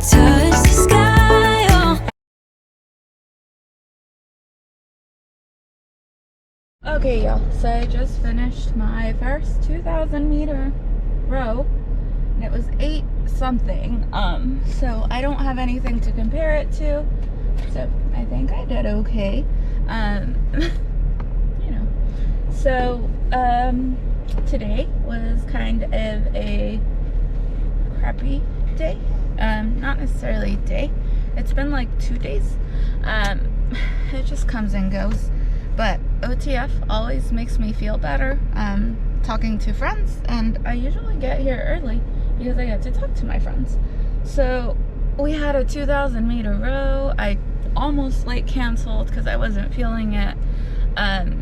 touch the sky. Oh. Okay, y'all, so I just finished my first 2,000 meter row, and it was 8 something, so I don't have anything to compare it to, so I think I did okay, you know. So today was kind of a crappy day, not necessarily a day, it's been like 2 days, it just comes and goes, but OTF always makes me feel better, talking to friends, and I usually get here early because I get to talk to my friends. So we had a 2,000 meter row. I almost like canceled because I wasn't feeling it.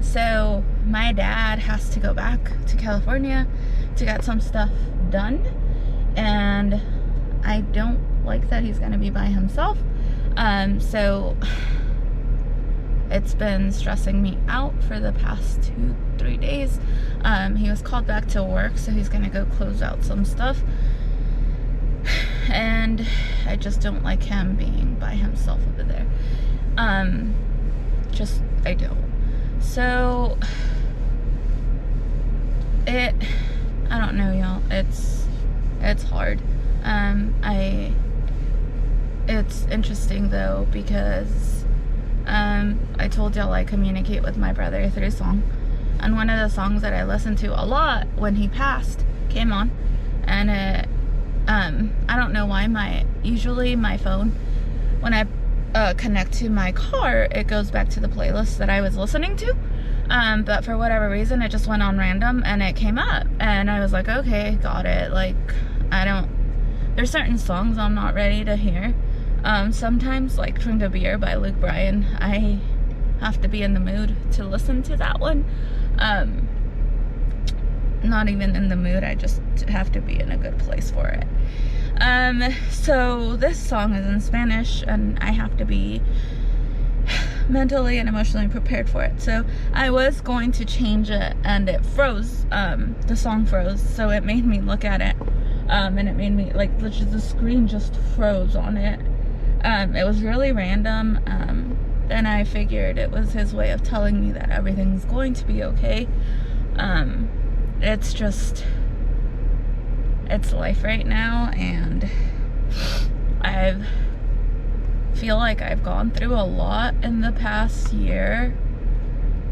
So my dad has to go back to California to get some stuff done, and I don't like that he's gonna be by himself. So it's been stressing me out for the past 2-3 days. He was called back to work, so he's gonna go close out some stuff. And I just don't like him being by himself over there. I don't. So, I don't know, y'all. It's hard. It's interesting though, because I told y'all I communicate with my brother through song, and one of the songs that I listened to a lot when he passed came on, and it, I don't know why, usually my phone, when I connect to my car, it goes back to the playlist that I was listening to, but for whatever reason it just went on random and it came up, and I was like, okay, got it. Like, there's certain songs I'm not ready to hear. Sometimes, like Drink a Beer by Luke Bryan, I have to be in the mood to listen to that one. Not even in the mood, I just have to be in a good place for it. So this song is in Spanish, and I have to be mentally and emotionally prepared for it. So I was going to change it, and it froze. The song froze, so it made me look at it, and it made me, like, the screen just froze on it. It was really random. Then I figured it was his way of telling me that everything's going to be okay. It's life right now, and I feel like I've gone through a lot in the past year.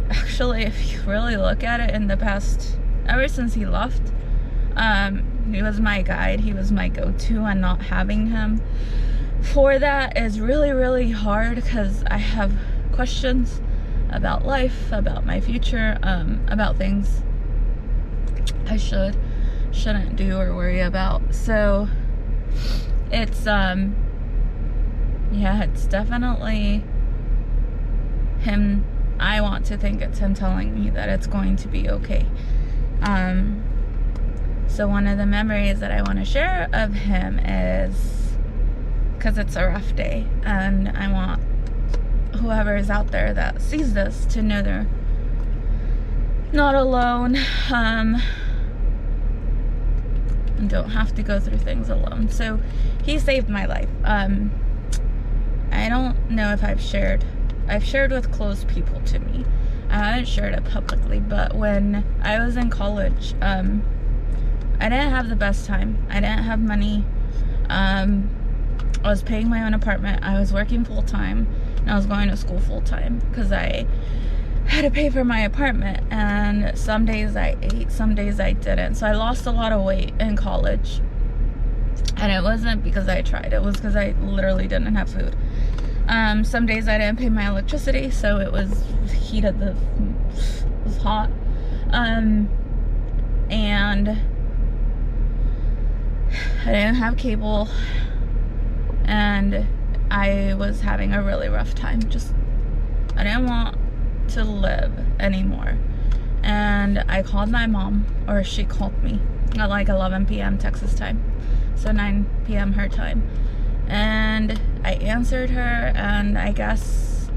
Actually, if you really look at it, in the past, ever since he left, he was my guide, he was my go-to, and not having him for that is really, really hard, because I have questions about life, about my future, about things I shouldn't do or worry about. So it's yeah, it's definitely him. I want to think it's him telling me that it's going to be okay. So one of the memories that I want to share of him is, because it's a rough day, and I want whoever is out there that sees this to know they're not alone, and don't have to go through things alone. So he saved my life. I don't know if I've shared with close people to me. I haven't shared it publicly, but when I was in college, I didn't have the best time. I didn't have money. I was paying my own apartment. I was working full-time, and I was going to school full-time, because I had to pay for my apartment, and some days I ate, some days I didn't. So I lost a lot of weight in college, and it wasn't because I tried, it was because I literally didn't have food. Some days I didn't pay my electricity, so it was heated, it was hot, and I didn't have cable, and I was having a really rough time. I didn't want to live anymore, and I called my mom, or she called me at like 11 p.m. Texas time, so 9 p.m. her time, and I answered her, and I guess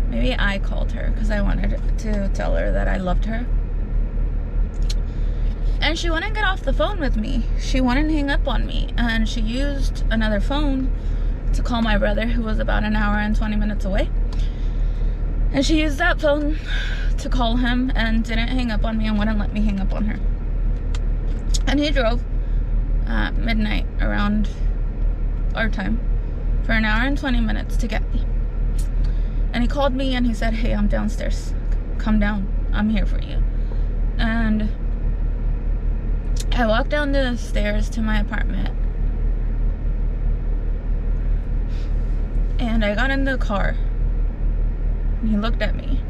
maybe I called her because I wanted to tell her that I loved her. And she wouldn't get off the phone with me. She wouldn't hang up on me. And she used another phone to call my brother, who was about an hour and 20 minutes away. And she used that phone to call him and didn't hang up on me and wouldn't let me hang up on her. And he drove at midnight around our time for an hour and 20 minutes to get me. And he called me and he said, "Hey, I'm downstairs. Come down. I'm here for you." And I walked down the stairs to my apartment. And I got in the car. And he looked at me.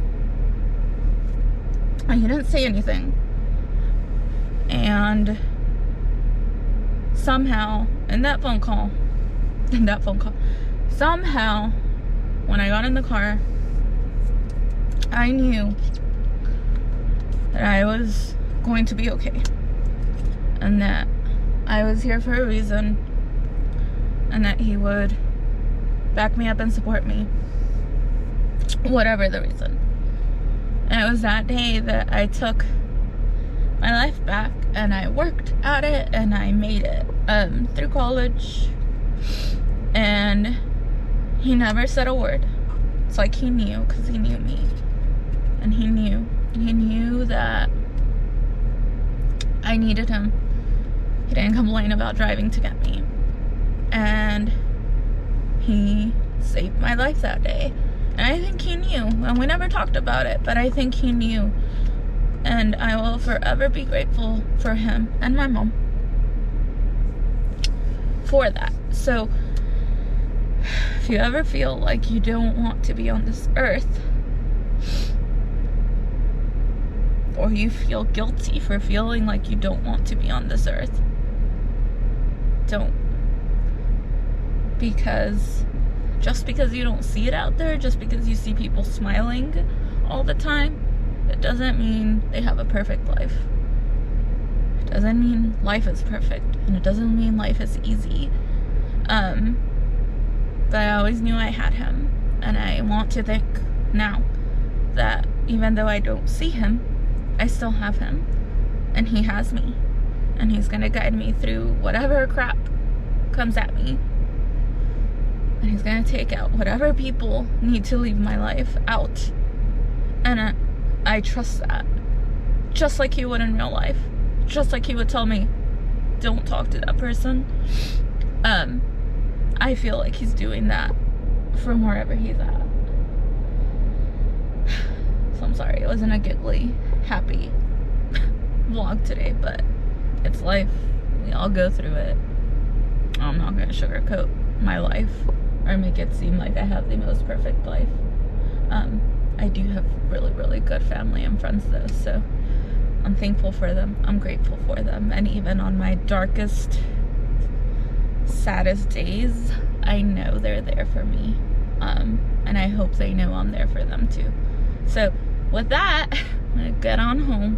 And he didn't say anything. And somehow, in that phone call, somehow, when I got in the car, I knew that I was going to be okay. And that I was here for a reason. And that he would back me up and support me, whatever the reason. And it was that day that I took my life back and I worked at it and I made it through college. And he never said a word. It's like he knew, because he knew me. And he knew that I needed him. He didn't complain about driving to get me. And he saved my life that day. And I think he knew. And we never talked about it, but I think he knew. And I will forever be grateful for him and my mom for that. So if you ever feel like you don't want to be on this earth, or you feel guilty for feeling like you don't want to be on this earth, don't. Because just because you don't see it out there, just because you see people smiling all the time, it doesn't mean they have a perfect life. It doesn't mean life is perfect, and it doesn't mean life is easy. But I always knew I had him, and I want to think now that even though I don't see him, I still have him, and he has me, and he's gonna guide me through whatever crap comes at me, and he's gonna take out whatever people need to leave my life out. And I trust that, just like he would in real life, just like he would tell me, don't talk to that person. I feel like he's doing that from wherever he's at. So I'm sorry, it wasn't a giggly, happy vlog today, but it's life. We all go through it. I'm not gonna sugarcoat my life or make it seem like I have the most perfect life. I do have really, really good family and friends though, so I'm thankful for them. I'm grateful for them. And even on my darkest, saddest days, I know they're there for me. And I hope they know I'm there for them too. So with that, I'm gonna get on home.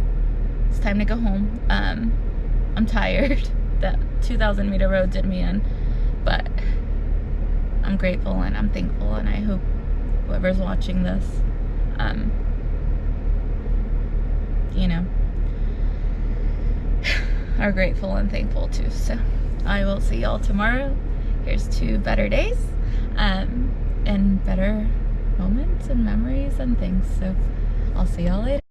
It's time to go home. I'm tired. That 2,000 meter road did me in, but I'm grateful and I'm thankful, and I hope whoever's watching this, you know, are grateful and thankful too. So I will see y'all tomorrow. Here's to better days, and better moments and memories and things. So I'll see y'all later.